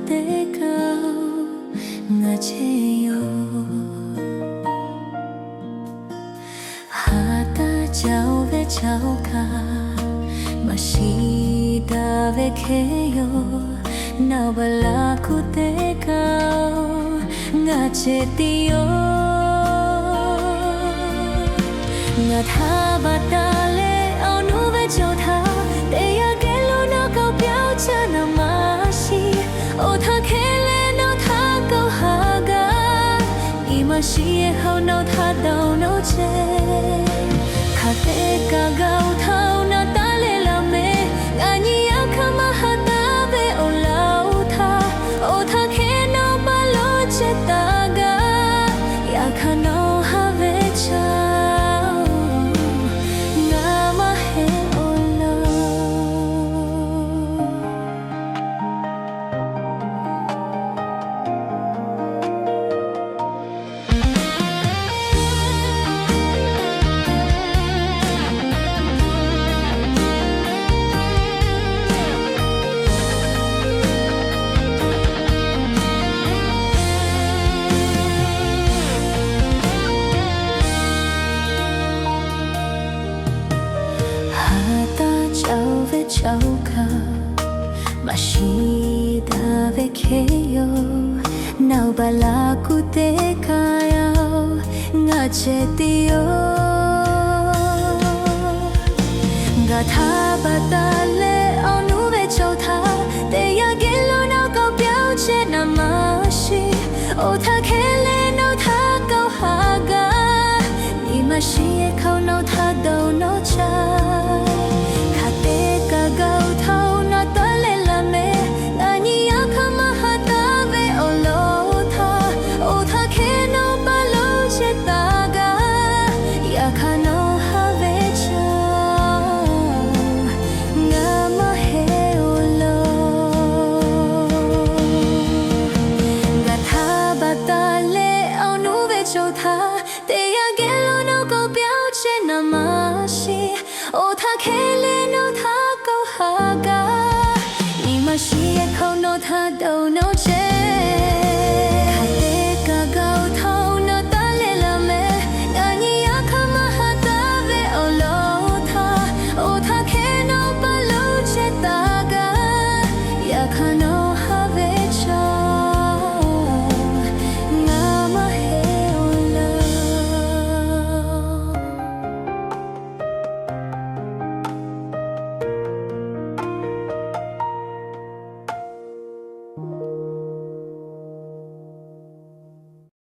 te kau nga cheyo hata chao ve chao ka mashita ve keyo na bala ku te kau nga chetiyo nga tha ba ta le au nu ve chao tha te ya ke lo na kau pyao cha na ma shi o tha ke le no tha kau ha ga I ma shi ye hau no tha dau no che kha te ka gau thau na ta le la me ga ni ya kha ma ha ta ve o lau tha o tha ke no ba lo che ta ga ya kha no ha ve cha chao ka mashita ve keyo nau bala ku te kaya nga chetiyo nga tha ba ta le au nu ve chau tha te ya ke lo nau kau pyao che na ma shi o tha ke le nau tha kau ha ga ni ma shi ye khau nau tha dau no cha o tha ke le no tha kau ha ga ni ma shi ye khau no tha dau no che